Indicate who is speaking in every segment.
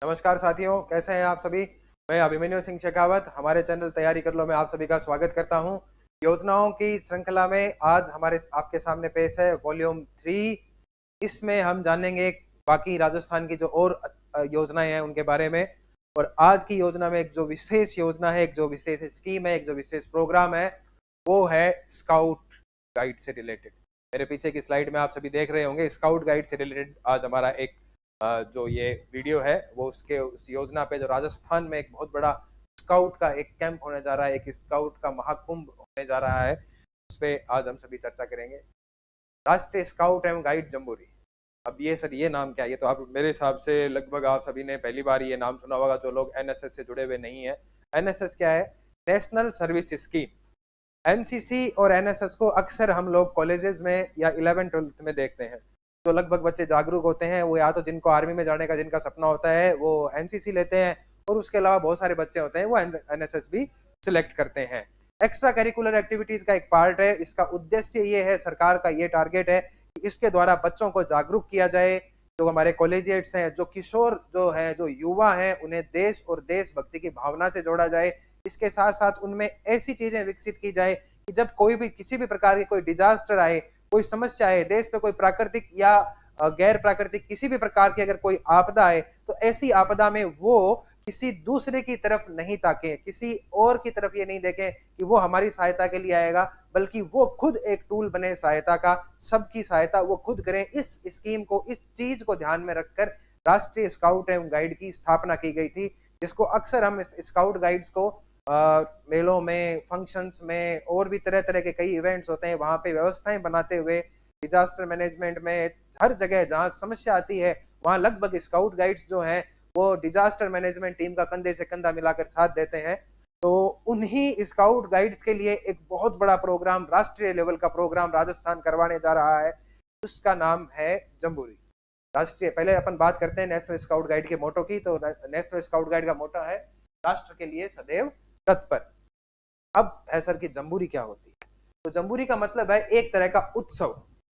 Speaker 1: नमस्कार साथियों, कैसे हैं आप सभी। मैं अभिमन्यु सिंह शेखावत हमारे चैनल तैयारी कर लो में आप सभी का स्वागत करता हूं। योजनाओं की श्रृंखला में आज हमारे आपके सामने पेश है वॉल्यूम 3। इसमें हम जानेंगे बाकी राजस्थान की जो और योजनाएं हैं उनके बारे में। और आज की योजना में एक जो विशेष योजना है, एक जो विशेष स्कीम है, एक जो विशेष प्रोग्राम है, वो है स्काउट गाइड से रिलेटेड। मेरे पीछे की स्लाइड में आप सभी देख रहे होंगे, स्काउट गाइड से रिलेटेड आज हमारा एक जो ये वीडियो है वो उसके उस योजना पे जो राजस्थान में एक बहुत बड़ा स्काउट का एक कैंप होने जा रहा है, एक स्काउट का महाकुंभ होने जा रहा है, उस पर आज हम सभी चर्चा करेंगे। राष्ट्रीय स्काउट एवं गाइड जम्बूरी। अब ये सर, ये नाम क्या है? ये तो आप मेरे हिसाब से लगभग आप सभी ने पहली बार ये नाम सुना होगा जो लोग एनएसएस से जुड़े हुए नहीं है। एनएसएस क्या है? National service scheme. एनसीसी और एनएसएस को अक्सर हम लोग कॉलेजेस में या 11th-12th में देखते हैं। तो लगभग बच्चे जागरूक होते हैं, वो या तो जिनको आर्मी में जाने का जिनका सपना होता है वो एनसीसी लेते हैं, और उसके अलावा बहुत सारे बच्चे होते हैं वो एनएसएस भी सिलेक्ट करते हैं। एक्स्ट्रा करिकुलर एक्टिविटीज का एक पार्ट है। इसका उद्देश्य ये है, सरकार का ये टारगेट है कि इसके द्वारा बच्चों को जागरूक किया जाए। जो हमारे कॉलेजिएट्स हैं, जो किशोर जो हैं, जो युवा हैं, उन्हें देश और देशभक्ति की भावना से जोड़ा जाए। इसके साथ साथ उनमें ऐसी चीजें विकसित की जाए कि जब कोई भी किसी भी प्रकार की कोई डिजास्टर आए, कोई समस्या है देश पे, कोई प्राकृतिक या गैर प्राकृतिक किसी भी प्रकार की अगर कोई आपदा आए, तो ऐसी आपदा में वो किसी दूसरे की तरफ नहीं ताके, किसी और की तरफ ये नहीं देखें कि वो हमारी सहायता के लिए आएगा, बल्कि वो खुद एक टूल बने सहायता का, सबकी सहायता वो खुद करें। इस स्कीम को, इस चीज को ध्यान में रखकर राष्ट्रीय स्काउट एवं गाइड की स्थापना की गई थी, जिसको अक्सर हम इस स्काउट गाइड्स को मेलों में, फंक्शंस में और भी तरह तरह के कई इवेंट्स होते हैं वहां पे व्यवस्थाएं बनाते हुए, डिजास्टर मैनेजमेंट में हर जगह जहां समस्या आती है वहां लगभग स्काउट गाइड्स जो हैं वो डिजास्टर मैनेजमेंट टीम का कंधे से कंधा मिलाकर साथ देते हैं। तो उन्हीं स्काउट गाइड्स के लिए एक बहुत बड़ा प्रोग्राम, राष्ट्रीय लेवल का प्रोग्राम राजस्थान करवाने जा रहा है। उसका नाम है जम्बूरी। राष्ट्रीय, पहले अपन बात करते हैं नेशनल स्काउट गाइड के मोटो की। तो नेशनल स्काउट गाइड का मोटो है राष्ट्र के लिए सदैव तत्पर। अब है सर की जम्बूरी क्या होती है? तो जम्बूरी का मतलब है एक तरह का उत्सव,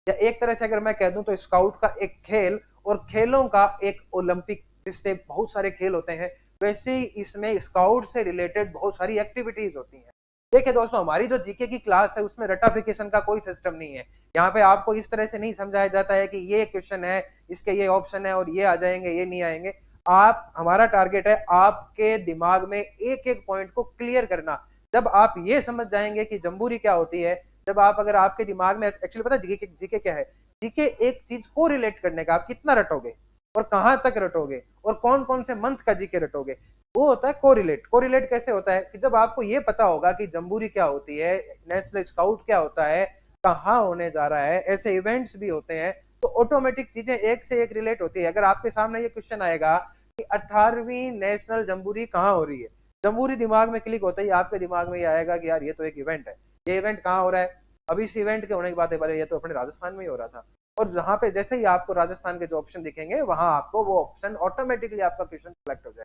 Speaker 1: या एक तरह से अगर मैं कह दूं तो स्काउट का एक खेल, और खेलों का एक ओलंपिक, जिससे बहुत सारे खेल होते हैं वैसे ही इसमें स्काउट से रिलेटेड बहुत सारी एक्टिविटीज होती हैं। देखिए दोस्तों, हमारी जो जीके की क्लास है उसमें रटाफिकेशन का कोई सिस्टम नहीं है। यहाँ पे आपको इस तरह से नहीं समझाया जाता है कि ये क्वेश्चन है, इसके ये ऑप्शन है और ये आ जाएंगे, ये नहीं आएंगे। आप, हमारा टारगेट है आपके दिमाग में एक एक पॉइंट को क्लियर करना। जब आप ये समझ जाएंगे कि जम्बूरी क्या होती है, जब आप, अगर आपके दिमाग में एक्चुअली पता है जीके क्या है? जीके एक चीज को रिलेट करने का, आप कितना रटोगे और कहां तक रटोगे और कौन कौन से मंथ का जीके रटोगे, वो होता है कोरिलेट। कोरिलेट कैसे होता है कि जब आपको ये पता होगा कि जम्बूरी क्या होती है, नेशनल स्काउट क्या होता है, कहाँ होने जा रहा है, ऐसे इवेंट्स भी होते हैं, तो ऑटोमेटिक चीजें एक से एक रिलेट होती है। अगर आपके सामने ये क्वेश्चन आएगा कि 18वीं नेशनल जम्बूरी कहाँ हो रही है, जम्बूरी दिमाग में क्लिक होता है, आपके दिमाग में ये आएगा कि यार ये तो एक इवेंट है। ये इवेंट कहाँ हो रहा है? अब इस इवेंट के होने की बात है, ये तो अपने राजस्थान में ही हो रहा था। और जहां पे जैसे ही आपको राजस्थान के जो ऑप्शन दिखेंगे वहां आपको वो ऑप्शन ऑटोमेटिकली आपका क्वेश्चन सिलेक्ट हो जाएगा।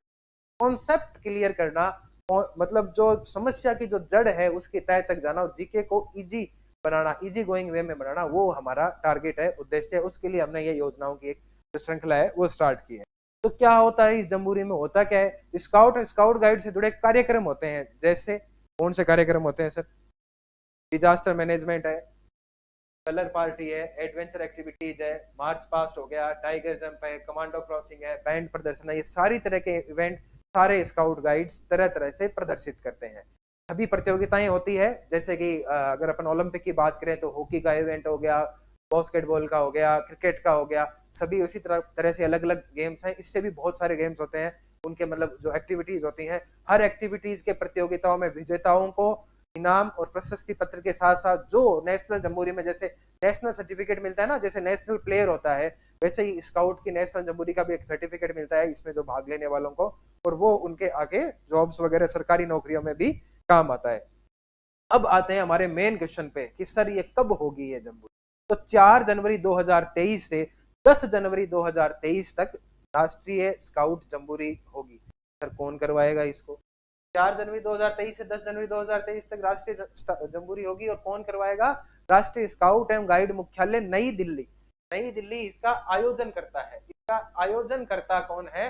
Speaker 1: कॉन्सेप्ट क्लियर करना, मतलब जो समस्या की जो जड़ है उसकी तय तक जाना, और जीके को इजी बनाना, इजी गोइंग वे में बनाना, वो हमारा टारगेट है, उद्देश्य है। उसके लिए हमने ये योजनाओं की एक जो श्रृंखला है वो स्टार्ट की है। तो क्या होता है इस जम्बूरी में? होता क्या है, स्काउट और स्काउट गाइड से जुड़े कार्यक्रम होते हैं। जैसे कौन से कार्यक्रम होते हैं सर? डिजास्टर मैनेजमेंट है, कलर पार्टी है, एडवेंचर एक्टिविटीज है, मार्च पास्ट हो गया, टाइगर जंप है, कमांडो क्रॉसिंग है, बैंड प्रदर्शन है। ये सारी तरह के इवेंट सारे स्काउट गाइड्स तरह तरह से प्रदर्शित करते हैं। सभी प्रतियोगिताएं होती है, जैसे कि अगर अपन ओलंपिक की बात करें तो हॉकी का इवेंट हो गया, बास्केटबॉल का हो गया, क्रिकेट का हो गया, सभी उसी तरह से अलग अलग गेम्स हैं। इससे भी बहुत सारे गेम्स होते हैं, उनके मतलब जो एक्टिविटीज होती हैं, हर एक्टिविटीज के प्रतियोगिताओं में विजेताओं को इनाम और प्रशस्ति पत्र के साथ साथ जो नेशनल जम्बूरी में जैसे नेशनल सर्टिफिकेट मिलता है ना, जैसे नेशनल प्लेयर होता है, वैसे ही स्काउट की नेशनल जम्बूरी का भी एक सर्टिफिकेट मिलता है इसमें जो भाग लेने वालों को, और वो उनके आगे जॉब्स वगैरह सरकारी नौकरियों में भी काम आता है। अब आते हैं हमारे मेन क्वेश्चन पे कि सर ये कब होगी ये जम्बूरी? तो 4 जनवरी 2023 से 10 जनवरी 2023 तक राष्ट्रीय स्काउट जम्बूरी होगी। सर कौन करवाएगा इसको? 4 जनवरी 2023 से 10 जनवरी 2023 तक राष्ट्रीय जम्बूरी होगी, और कौन करवाएगा? राष्ट्रीय स्काउट एवं गाइड मुख्यालय नई दिल्ली। नई दिल्ली इसका आयोजन करता है। इसका आयोजन करता कौन है?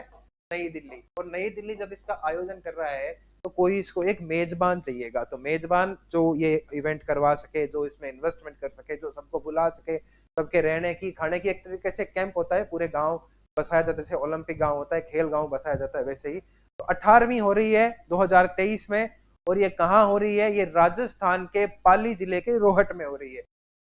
Speaker 1: नई दिल्ली। और नई दिल्ली जब इसका आयोजन कर रहा है तो कोई इसको एक मेजबान चाहिएगा, तो मेजबान जो ये इवेंट करवा सके, जो इसमें इन्वेस्टमेंट कर सके, जो सबको बुला सके, सबके रहने की खाने की, एक तरीके से कैंप होता है, पूरे गांव बसाया जाता है, जैसे ओलंपिक गांव होता है, खेल गांव बसाया जाता है, वैसे ही। तो 18वीं हो रही है 2023 में। और ये कहाँ हो रही है? ये राजस्थान के पाली जिले के रोहट में हो रही है।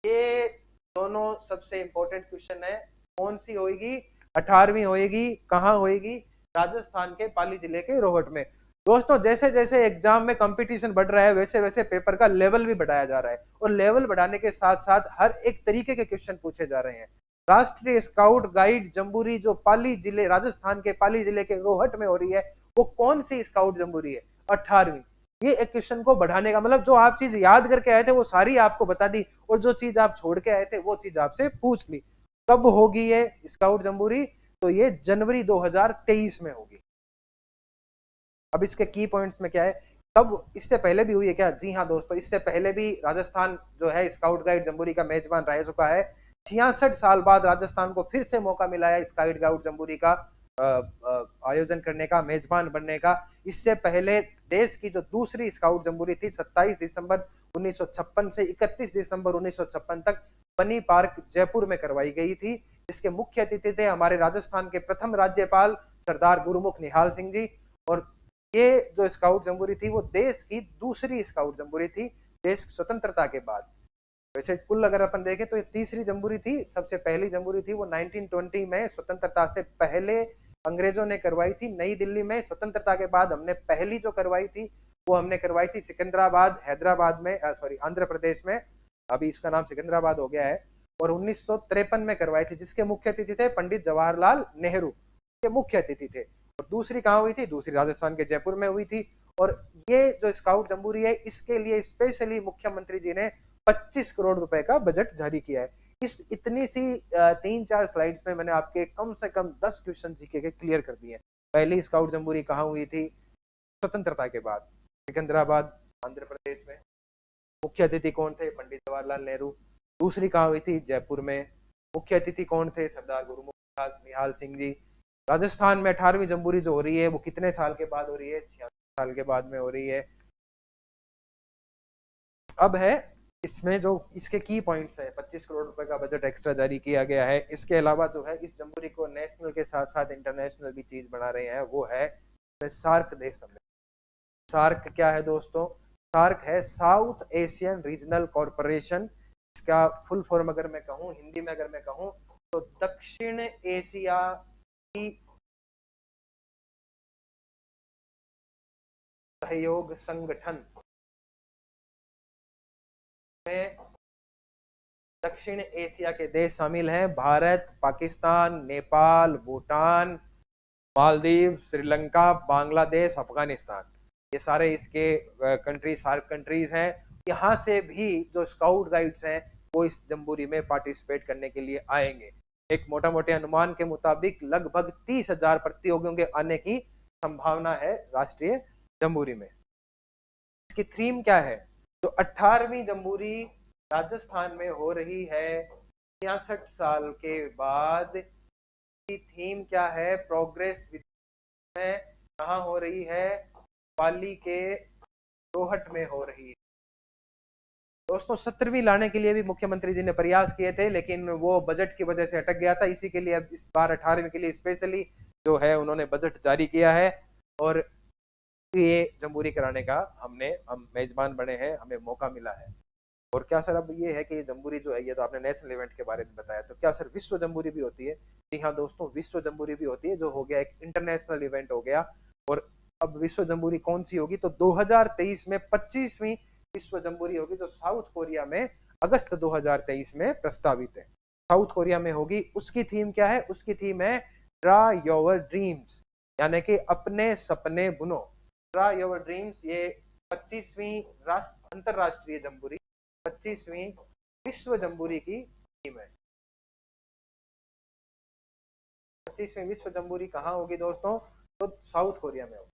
Speaker 1: ये दोनों सबसे इंपॉर्टेंट क्वेश्चन है। कौन सी होगी? 18वीं होएगी। कहाँ होएगी? राजस्थान के पाली जिले के रोहट में। दोस्तों, जैसे जैसे एग्जाम में कंपटीशन बढ़ रहा है, वैसे वैसे पेपर का लेवल भी बढ़ाया जा रहा है, और लेवल बढ़ाने के साथ साथ हर एक तरीके के क्वेश्चन पूछे जा रहे हैं। राष्ट्रीय स्काउट गाइड जम्बूरी जो पाली जिले, राजस्थान के पाली जिले के रोहट में हो रही है, वो कौन सी स्काउट जम्बूरी है? 18वीं। ये एक क्वेश्चन को बढ़ाने का मतलब, जो आप चीज याद करके आए थे वो सारी आपको बता दी, और जो चीज आप छोड़ के आए थे वो चीज आपसे पूछ ली। कब होगी ये स्काउट जम्बूरी? तो ये जनवरी 2023 में होगी। अब इसके की पॉइंट्स में क्या है? तब इससे पहले भी हुई है क्या? जी हाँ दोस्तों, इससे पहले भी राजस्थान जो है स्काउट गाइड जम्बूरी का मेजबान रह चुका है। 66 साल बाद राजस्थान को फिर से मौका मिला है स्काउट गाइड जम्बूरी का आयोजन करने का, मेजबान बनने का। इससे पहले देश की जो दूसरी स्काउट जम्बूरी थी 27 दिसंबर 1956 से 31 दिसंबर 1956 तक बनी पार्क जयपुर में करवाई गई थी। इसके मुख्य अतिथि थे हमारे राजस्थान के प्रथम राज्यपाल सरदार गुरुमुख निहाल सिंह जी। और ये जो स्काउट जम्बूरी थी वो देश की दूसरी स्काउट जम्बूरी थी देश स्वतंत्रता के बाद। वैसे कुल अगर अपन देखें तो ये तीसरी जम्बूरी थी। सबसे पहली जम्बूरी थी वो 1920 में स्वतंत्रता से पहले अंग्रेजों ने करवाई थी नई दिल्ली में। स्वतंत्रता के बाद हमने पहली जो करवाई थी वो हमने करवाई थी सिकंदराबाद, हैदराबाद में, सॉरी आंध्र प्रदेश में, अभी इसका नाम सिकंदराबाद हो गया है। और 1953 में करवाई थी, जिसके मुख्य अतिथि थे पंडित जवाहरलाल नेहरू के मुख्य अतिथि थे। और दूसरी कहाँ हुई थी? दूसरी राजस्थान के जयपुर में हुई थी। और ये जो स्काउट जम्बूरी है, इसके लिए स्पेशली मुख्यमंत्री जी ने 25 करोड़ रुपए का बजट जारी किया है। इस इतनी सी 3-4 स्लाइड्स में मैंने आपके कम से कम 10 क्वेश्चन जीके के क्लियर कर दिए। पहली स्काउट जम्बूरी कहाँ हुई थी? स्वतंत्रता के बाद, सिकंदराबाद, आंध्र प्रदेश में। मुख्य अतिथि कौन थे? पंडित जवाहरलाल नेहरू। दूसरी कहाँ हुई थी? जयपुर में। मुख्य अतिथि कौन थे? सरदार गुरुमुख निहाल सिंह जी। राजस्थान में 18वीं जम्बूरी जो हो रही है वो कितने साल के बाद हो रही है? 66 साल के बाद में हो रही है। अब है इसमें जो इसके की पॉइंट्स है, 25 करोड़ रुपए का बजट एक्स्ट्रा जारी किया गया है। इसके अलावा जो है इस जम्बूरी को नेशनल के साथ साथ इंटरनेशनल भी चीज बना रहे हैं, वो है सार्क देश सम्मेलन। सार्क क्या है दोस्तों? सार्क है साउथ एशियन रीजनल कॉरपोरेशन। इसका फुल फॉर्म अगर मैं कहूँ, हिंदी में अगर मैं कहूँ, तो दक्षिण एशिया की सहयोग संगठन में दक्षिण एशिया के देश शामिल हैं। भारत, पाकिस्तान, नेपाल, भूटान, मालदीव, श्रीलंका, बांग्लादेश, अफगानिस्तान, ये सारे इसके कंट्री सार्क कंट्रीज हैं। यहाँ से भी जो स्काउट गाइड्स हैं वो इस जम्बूरी में पार्टिसिपेट करने के लिए आएंगे। एक मोटा मोटे अनुमान के मुताबिक लगभग 30,000 प्रतियोगियों के आने की संभावना है राष्ट्रीय जम्बूरी में। इसकी थीम क्या है? जो 18वीं जम्बूरी राजस्थान में हो रही है 66 साल के बाद, की थीम क्या है? प्रोग्रेस विद में। कहाँ हो रही है? पाली के रोहट में हो रही है। दोस्तों, 17वीं लाने के लिए भी मुख्यमंत्री जी ने प्रयास किए थे, लेकिन वो बजट की वजह से अटक गया था। इसी के लिए अब इस बार 18वीं के लिए स्पेशली जो है उन्होंने बजट जारी किया है, और ये जम्बूरी कराने का हम मेजबान बने हैं, हमें मौका मिला है। और क्या सर, अब ये है कि ये जम्बूरी जो है, ये तो आपने नेशनल इवेंट के बारे में बताया, तो क्या सर विश्व जम्बूरी भी होती है? जी हाँ दोस्तों, विश्व जम्बूरी भी होती है, जो हो गया एक इंटरनेशनल इवेंट हो गया। और अब विश्व जम्बूरी कौन सी होगी? तो 2023 में 25वीं विश्व जम्बूरी होगी, जो साउथ कोरिया में अगस्त 2023 में प्रस्तावित है। साउथ कोरिया में होगी। उसकी थीम क्या है? उसकी थीम है ड्रा योर ड्रीम्स, यानी कि अपने सपने बुनो। ड्रा योर ड्रीम्स, ये 25वीं अंतरराष्ट्रीय जम्बूरी, 25वीं विश्व जम्बूरी की थीम है। 25वीं विश्व जम्बूरी कहाँ होगी दोस्तों? तो साउथ कोरिया में होगी।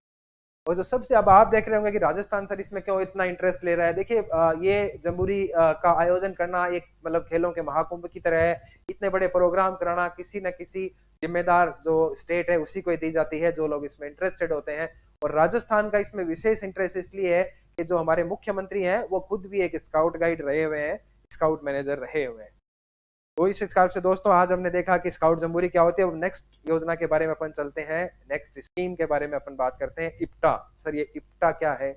Speaker 1: और जो सबसे अब आप देख रहे होंगे कि राजस्थान सर इसमें क्यों इतना इंटरेस्ट ले रहा है। देखिए ये जम्बूरी का आयोजन करना एक मतलब खेलों के महाकुंभ की तरह है। इतने बड़े प्रोग्राम कराना किसी न किसी जिम्मेदार जो स्टेट है उसी को दी जाती है, जो लोग इसमें इंटरेस्टेड होते हैं। और राजस्थान का इसमें विशेष इंटरेस्ट इसलिए है कि जो हमारे मुख्यमंत्री हैं वो खुद भी एक स्काउट गाइड रहे हुए हैं, स्काउट मैनेजर रहे हुए हैं। तो इस हिसाब से दोस्तों आज हमने देखा कि स्काउट जम्बूरी क्या होती है। अब नेक्स्ट योजना के बारे में अपन चलते हैं, नेक्स्ट स्कीम के बारे में अपन बात करते हैं। इप्टा। सर ये इप्टा क्या है?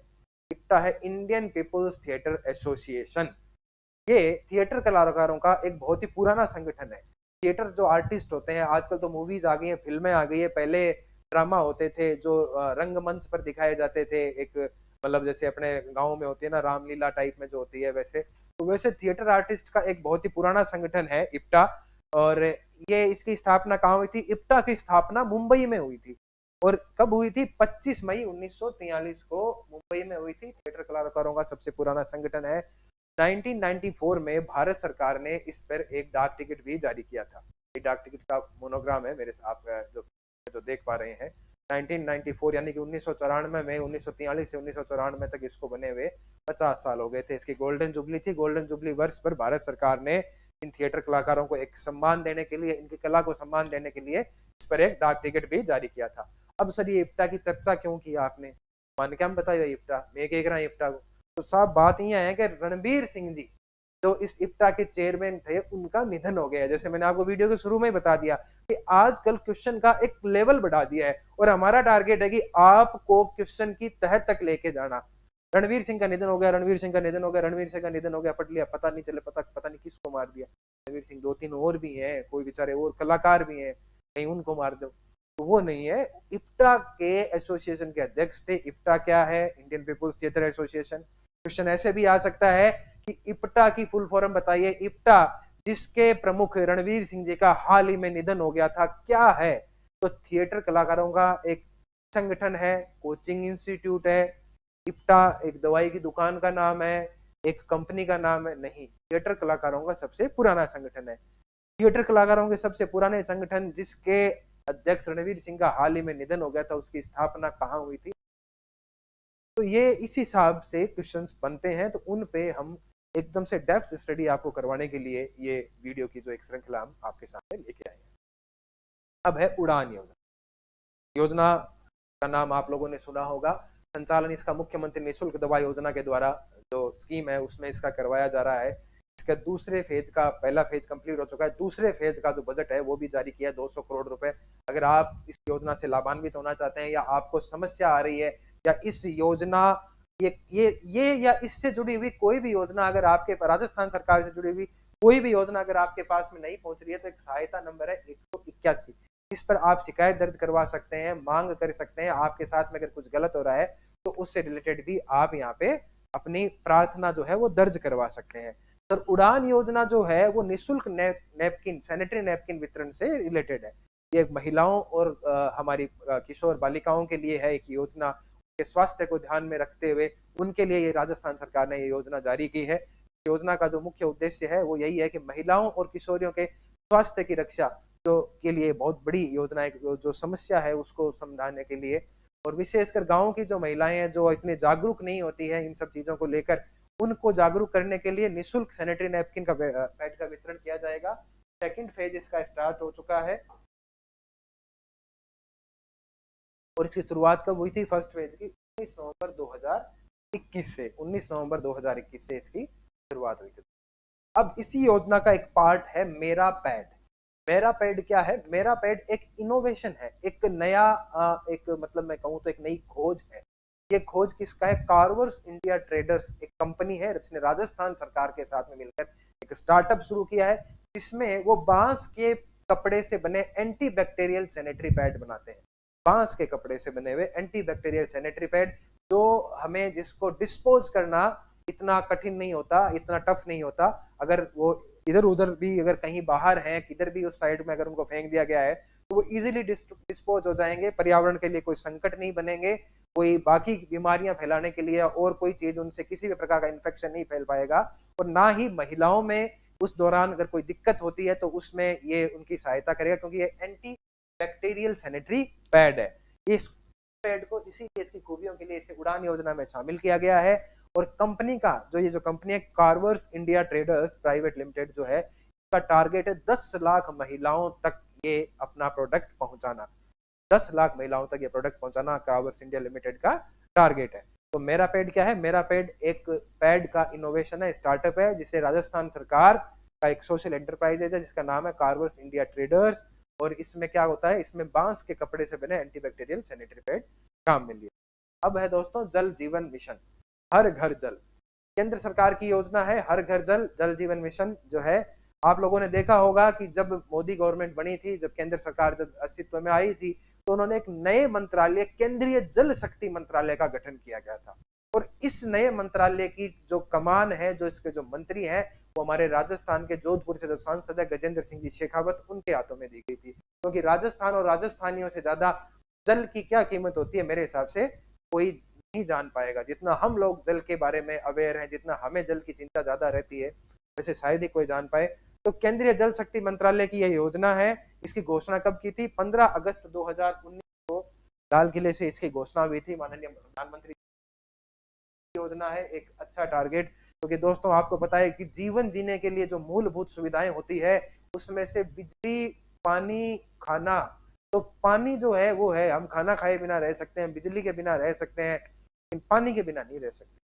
Speaker 1: इप्टा है इंडियन पीपुल्स थिएटर एसोसिएशन। ये थिएटर कलाकारों का एक बहुत ही पुराना संगठन है। थिएटर जो आर्टिस्ट होते हैं, आजकल तो मूवीज आ गई है, फिल्में आ गई है, पहले ड्रामा होते थे जो रंगमंच पर दिखाए जाते थे, एक मतलब जैसे अपने गाँव में होती है ना रामलीला टाइप में जो होती है वैसे। तो वैसे थिएटर आर्टिस्ट का एक बहुत ही पुराना संगठन है इप्टा। और ये इसकी स्थापना कहाँ हुई थी? इप्टा की स्थापना मुंबई में हुई थी। और कब हुई थी? 25 मई 1943 को मुंबई में हुई थी। थिएटर कलाकारों का सबसे पुराना संगठन है। 1994 में भारत सरकार ने इस पर एक डाक टिकट भी जारी किया था। ये डाक टिकट का मोनोग्राम है मेरे आप जो देख पा रहे हैं। 1994 यानी कि 1994 में 1943 से 1994 तक इसको बने हुए 50 साल हो गए थे। इसकी गोल्डन जुबली थी। गोल्डन जुबली वर्ष पर भारत सरकार ने इन थिएटर कलाकारों को एक सम्मान देने के लिए, इनकी कला को सम्मान देने के लिए इस पर एक डाक टिकट भी जारी किया था। अब सर ये इप्टा की चर्चा क्यों की आपने? मान क्या बताइए इप्टा, मैं कह रहा इप्टा को। तो साहब बात यह है कि रणबीर सिंह जी जो इस इप्टा के चेयरमैन थे उनका निधन हो गया है। जैसे मैंने आपको वीडियो के शुरू में ही बता दिया कि आजकल क्वेश्चन का एक लेवल बढ़ा दिया है और हमारा टारगेट है कि आपको क्वेश्चन की तह तक लेके जाना। रणवीर सिंह का निधन हो गया, रणवीर सिंह का निधन हो गया, रणवीर सिंह का निधन हो गया, पढ़ लिया, पता नहीं चले, पता नहीं किसको मार दिया। रणवीर सिंह 2-3 और भी हैं, कोई बेचारे और कलाकार भी हैं, कहीं उनको मार दो, तो वो नहीं है। इप्टा के एसोसिएशन के अध्यक्ष थे। इप्टा क्या है? Indian People's Theatre Association. Question ऐसे भी आ सकता है कि इप्टा की फुल फॉर्म बताइए। इप्टा जिसके प्रमुख रणवीर सिंह जी का हाल ही में निधन हो गया था, क्या है? तो थिएटर कलाकारों का एक संगठन है, कोचिंग इंस्टीट्यूट है। इप्टा एक दवाई की दुकान का नाम है, एक कंपनी का नाम है? नहीं, थिएटर कलाकारों का सबसे पुराना संगठन है। थिएटर कलाकारों के सबसे पुराने संगठन जिसके अध्यक्ष रणवीर सिंह का हाल ही में निधन हो गया था, उसकी स्थापना कहाँ हुई थी? तो ये इस हिसाब से क्वेश्चंस बनते हैं, तो उन पे हम एकदम से डेप्थ स्टडी आपको करवाने के लिए ये वीडियो की जो एक श्रृंखला हम आपके सामने लेके आए हैं। अब है उड़ान योजना। योजना का नाम आप लोगों ने सुना होगा। संचालन इसका मुख्यमंत्री निःशुल्क दवा योजना के द्वारा जो स्कीम है उसमें इसका करवाया जा रहा है। इसका दूसरे फेज का पहला फेज कंप्लीट हो चुका है। दूसरे फेज का जो बजट है वो भी जारी किया है, 200 करोड़ रुपए। अगर आप इस योजना से लाभान्वित होना चाहते हैं या आपको समस्या आ रही है या इस योजना ये या इससे जुड़ी हुई कोई भी योजना अगर आपके राजस्थान सरकार से जुड़ी हुई कोई भी योजना अगर आपके पास में नहीं पहुंच रही है, तो एक सहायता नंबर है 181। इस पर आप शिकायत दर्ज करवा सकते हैं, मांग कर सकते हैं। आपके साथ में अगर कुछ गलत हो रहा है तो उससे रिलेटेड भी आप यहाँ पे अपनी प्रार्थना जो है वो दर्ज करवा सकते हैं। सर उड़ान योजना जो है वो निःशुल्क नैपकिन, सैनिटरी नैपकिन वितरण से रिलेटेड है। ये महिलाओं और हमारी किशोर बालिकाओं के लिए है एक योजना। के स्वास्थ्य को ध्यान में रखते हुए उनके लिए ये राजस्थान सरकार ने ये योजना जारी की है। योजना का जो मुख्य उद्देश्य है वो यही है कि महिलाओं और किशोरियों के स्वास्थ्य की रक्षा जो के लिए बहुत बड़ी योजना है, जो समस्या है उसको समझाने के लिए। और विशेषकर गाँव की जो महिलाएं हैं जो इतने जागरूक नहीं होती है इन सब चीजों को लेकर, उनको जागरूक करने के लिए निःशुल्क सैनिटरी नैपकिन का पैड का वितरण किया जाएगा। सेकंड फेज इसका स्टार्ट हो चुका है और इसकी शुरुआत कब हुई थी? फर्स्ट फेज की 19 नवंबर 2021 से 19 नवंबर 2021 से इसकी शुरुआत हुई थी। अब इसी योजना का एक पार्ट है मेरा पैड। मेरा पैड क्या है? मेरा पैड एक इनोवेशन है, एक नया एक मतलब मैं कहूँ तो एक नई खोज है। ये खोज किसका है? कार्वर्स इंडिया ट्रेडर्स एक कंपनी है जिसने राजस्थान सरकार के साथ में मिलकर एक स्टार्टअप शुरू किया है, जिसमें वो बांस के कपड़े से बने एंटी बैक्टीरियल सैनिटरी पैड बनाते हैं। बांस के कपड़े से बने हुए एंटी बैक्टीरियल सैनिटरी पैड जो हमें जिसको डिस्पोज करना इतना कठिन नहीं होता, इतना टफ नहीं होता। अगर वो इधर उधर भी अगर कहीं बाहर है, किधर भी उस साइड में अगर उनको फेंक दिया गया है तो वो इजीली डिस्पोज हो जाएंगे। पर्यावरण के लिए कोई संकट नहीं बनेंगे, कोई बाकी बीमारियां फैलाने के लिए और कोई चीज उनसे किसी भी प्रकार का इन्फेक्शन नहीं फैल पाएगा। और ना ही महिलाओं में उस दौरान अगर कोई दिक्कत होती है तो उसमें ये उनकी सहायता करेगा, क्योंकि ये एंटी बैक्टीरियल सैनिटरी पैड है। ये पेड को इसीलिए इसकी खूबियों के लिए इसे उड़ान योजना में शामिल किया गया है। और कंपनी का ये जो कंपनी है कार्वर्स इंडिया ट्रेडर्स प्राइवेट लिमिटेड जो है, इसका टारगेट है 10 लाख महिलाओं तक ये अपना प्रोडक्ट पहुंचाना। 10 लाख महिलाओं तक ये प्रोडक्ट पहुंचाना कार्वर्स इंडिया लिमिटेड का टारगेट है। तो मेरा पेड क्या है? मेरा पेड एक पैड का इनोवेशन है, स्टार्टअप है, जिसे राजस्थान सरकार का एक सोशल एंटरप्राइज है जिसका नाम है कार्वर्स इंडिया ट्रेडर्स। और इसमें क्या होता है? इसमें बांस के कपड़े से बने एंटीबैक्टीरियल सैनिटरी पैड काम में लिए। अब है दोस्तों जल जीवन मिशन, हर घर जल। केंद्र सरकार की योजना है हर घर जल, जल जीवन मिशन जो है। आप लोगों ने देखा होगा कि जब मोदी गवर्नमेंट बनी थी, जब केंद्र सरकार जब अस्तित्व में आई थी, तो उन्होंने एक नए मंत्रालय केंद्रीय जल शक्ति मंत्रालय का गठन किया गया था। और इस नए मंत्रालय की जो कमान है, जो इसके जो मंत्री हैं, वो हमारे राजस्थान के जोधपुर से जो सांसद है गजेंद्र सिंह जी शेखावत, उनके हाथों में दी गई थी। क्योंकि राजस्थान और राजस्थानियों से ज्यादा जल की क्या कीमत होती है मेरे हिसाब से कोई नहीं जान पाएगा। जितना हम लोग जल के बारे में अवेयर हैं, जितना हमें जल की चिंता ज्यादा रहती है, वैसे शायद ही कोई जान पाए। तो केंद्रीय जल शक्ति मंत्रालय की यह योजना है। इसकी घोषणा कब की थी? 15 अगस्त 2019 को लाल किले से इसकी घोषणा हुई थी माननीय प्रधानमंत्री। योजना है एक अच्छा टारगेट, क्योंकि दोस्तों आपको पता है कि जीवन जीने के लिए जो मूलभूत सुविधाएं होती है, उसमें से बिजली, पानी, खाना। तो पानी जो है वो है, हम खाना खाए बिना रह सकते हैं, बिजली के बिना रह सकते हैं, लेकिन पानी के बिना नहीं रह सकते।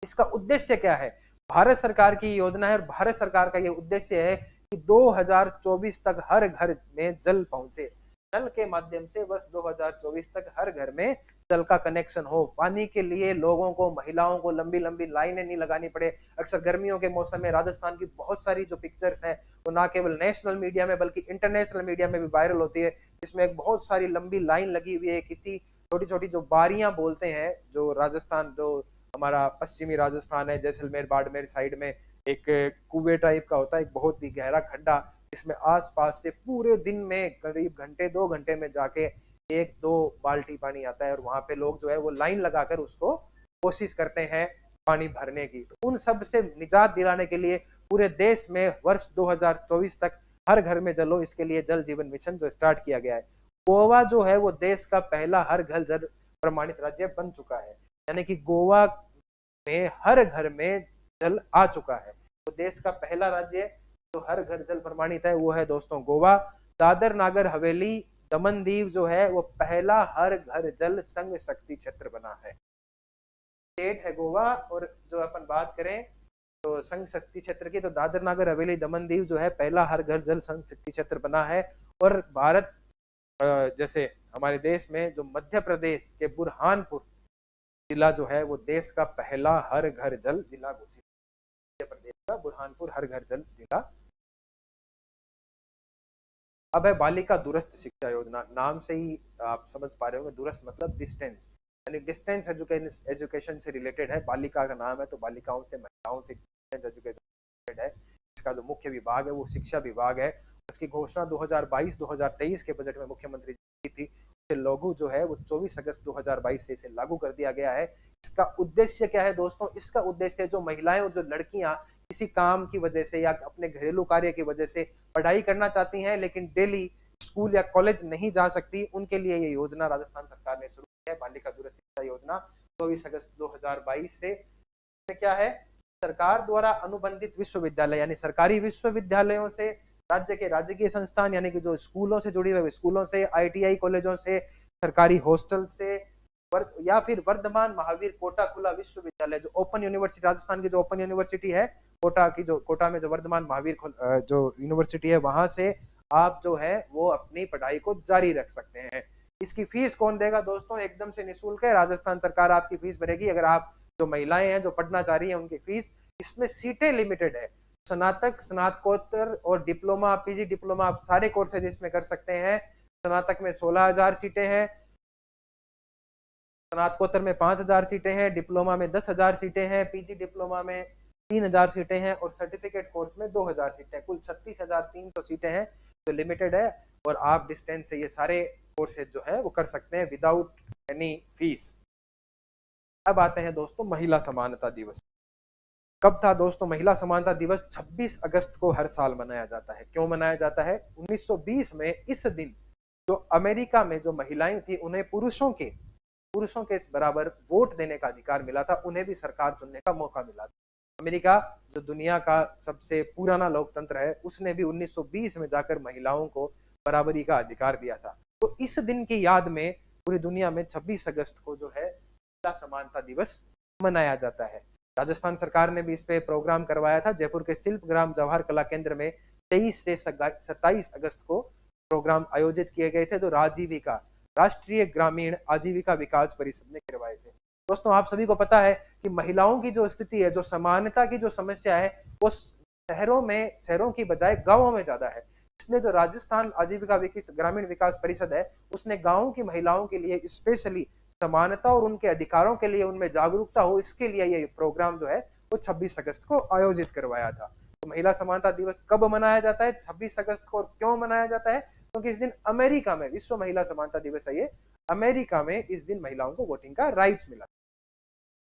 Speaker 1: इसका उद्देश्य क्या है? भारत सरकार की योजना है और भारत सरकार का ये उद्देश्य है कि 2024 तक हर घर में जल पहुंचे। नल के माध्यम से बस 2024 तक हर घर में जल का कनेक्शन हो। पानी के लिए लोगों को, महिलाओं को लंबी लंबी लाइनें नहीं लगानी पड़े। अक्सर गर्मियों के मौसम में राजस्थान की बहुत सारी जो पिक्चर्स हैं वो ना केवल नेशनल मीडिया में बल्कि इंटरनेशनल मीडिया में भी वायरल होती है, जिसमें एक बहुत सारी लंबी लाइन लगी हुई है। किसी छोटी छोटी जो बारियां बोलते हैं, जो राजस्थान, जो हमारा पश्चिमी राजस्थान है, जैसलमेर बाड़मेर साइड में एक कुएं टाइप का होता है, एक बहुत ही गहरा खड्डा, इसमें आसपास से पूरे दिन में करीब घंटे 2 घंटे में जाके 1-2 बाल्टी पानी आता है। और वहां पे लोग जो है वो लाइन लगाकर उसको कोशिश करते हैं पानी भरने की। तो उन सब से निजात दिलाने के लिए पूरे देश में वर्ष 2024 तक हर घर में जल हो, इसके लिए जल जीवन मिशन जो स्टार्ट किया गया है। गोवा जो है वो देश का पहला हर घर जल प्रमाणित राज्य बन चुका है, यानी कि गोवा में हर घर में जल आ चुका है। तो देश का पहला राज्य जो हर घर जल प्रमाणित है वो है दोस्तों गोवा। दादर नागर हवेली दमन दीव जो है वो पहला हर घर जल संघ शक्ति क्षेत्र बना है। स्टेट है गोवा। और जो अपन बात करें तो संघ शक्ति क्षेत्र की, तो दादर नागर हवेली दमन दीव जो है पहला हर घर जल संघ शक्ति क्षेत्र बना है। और भारत जैसे हमारे देश में जो मध्य प्रदेश के बुरहानपुर जिला जो है वो देश का पहला हर घर जल जिला घोषित, मध्य प्रदेश का बुरहानपुर हर घर जल जिला। अब है बालिका दूरस्थ शिक्षा योजना। नाम से ही आप समझ पा रहे होंगे, दूरस्थ मतलब डिस्टेंस, यानी डिस्टेंस एजुकेशन से रिलेटेड है। बालिका का नाम है तो बालिकाओं से, महिलाओं से डिस्टेंस एजुकेशन रिलेटेड है। इसका जो मुख्य विभाग है वो शिक्षा विभाग है। उसकी घोषणा 2022-2023 के बजट में मुख्यमंत्री की थी। लागू जो है वो 24 अगस्त 2022 से इसे लागू कर दिया गया है। इसका उद्देश्य क्या है दोस्तों? इसका उद्देश्य जो महिलाएं और जो लड़कियां किसी काम की वजह से या अपने घरेलू कार्य की वजह से पढ़ाई करना चाहती हैं लेकिन डेली स्कूल या कॉलेज नहीं जा सकती, उनके लिए ये योजना राजस्थान सरकार ने शुरू की है, बालिका दूरस्थ शिक्षा योजना 24 अगस्त 2022 से। क्या है? सरकार द्वारा अनुबंधित विश्वविद्यालय यानी सरकारी विश्वविद्यालयों से, राज्य के राजकीय संस्थान यानी कि जो स्कूलों से जुड़ी हुए स्कूलों से, आईटीआई कॉलेजों से, सरकारी हॉस्टल से, या फिर वर्धमान महावीर कोटा खुला विश्वविद्यालय जो ओपन यूनिवर्सिटी, राजस्थान की जो ओपन यूनिवर्सिटी है कोटा की, जो कोटा में जो वर्धमान महावीर जो यूनिवर्सिटी है, वहां से आप जो है वो अपनी पढ़ाई को जारी रख सकते हैं। इसकी फीस कौन देगा दोस्तों? एकदम से निःशुल्क है, राजस्थान सरकार आपकी फीस भरेगी। अगर आप जो महिलाएं हैं जो पढ़ना चाह रही हैं उनकी फीस, इसमें सीटें लिमिटेड है। स्नातक, स्नातकोत्तर और डिप्लोमा, पीजी डिप्लोमा, आप सारे कोर्सेज इसमें कर सकते हैं। स्नातक में 16,000 सीटें हैं, स्नातकोत्तर में 5,000 सीटें हैं, डिप्लोमा में 10,000 सीटें हैं, पीजी डिप्लोमा में 3,000 सीटें हैं और सर्टिफिकेट कोर्स में 2,000 सीटें, कुल 36,300 सीटें हैं जो लिमिटेड है। और आप डिस्टेंस से ये सारे कोर्सेज जो है वो कर सकते हैं विदाउट एनी फीस। अब आते हैं दोस्तों महिला समानता दिवस। कब था दोस्तों महिला समानता दिवस? 26 अगस्त को हर साल मनाया जाता है। क्यों मनाया जाता है? 1920 में इस दिन जो अमेरिका में जो महिलाएं थी उन्हें पुरुषों के बराबर वोट देने का अधिकार मिला था, उन्हें भी सरकार चुनने का मौका मिला था। अमेरिका जो दुनिया का सबसे पुराना लोकतंत्र है, उसने भी 1920 में जाकर महिलाओं को बराबरी का अधिकार दिया था। तो इस दिन की याद में पूरी दुनिया में 26 अगस्त को जो है महिला समानता दिवस मनाया जाता है। राजस्थान सरकार ने भी इस पे प्रोग्राम करवाया था। जयपुर के शिल्पग्राम जवाहर कला केंद्र में 23 से 27 अगस्त को प्रोग्राम आयोजित किए गए थे, जो राष्ट्रीय ग्रामीण आजीविका विकास परिषद ने करवाए थे। दोस्तों, आप सभी को पता है कि महिलाओं की जो स्थिति है, जो समानता की जो समस्या है, वो शहरों की बजाय गांवों में ज्यादा है। इसलिए जो राजस्थान आजीविका ग्रामीण विकास परिषद है, उसने गांवों की महिलाओं के लिए स्पेशली समानता और उनके अधिकारों के लिए उनमें जागरूकता हो, इसके लिए ये प्रोग्राम जो है वो 26 अगस्त को आयोजित करवाया था। तो महिला समानता दिवस कब मनाया जाता है, 26 अगस्त को, और क्यों मनाया जाता है? क्योंकि इस दिन अमेरिका में विश्व महिला समानता दिवस है ये, अमेरिका में इस दिन महिलाओं को वोटिंग का राइट्स मिला।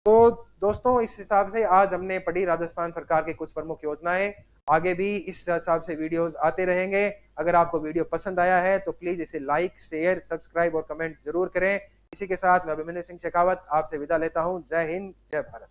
Speaker 1: तो दोस्तों, इस हिसाब से आज हमने पढ़ी राजस्थान सरकार की कुछ प्रमुख योजनाएं। आगे भी इस हिसाब से वीडियोस आते रहेंगे। अगर आपको वीडियो पसंद आया है तो प्लीज इसे लाइक, शेयर, सब्सक्राइब और कमेंट जरूर करें। इसी के साथ मैं अभिमन्यु सिंह शेखावत आपसे विदा लेता हूं। जय हिंद, जय भारत।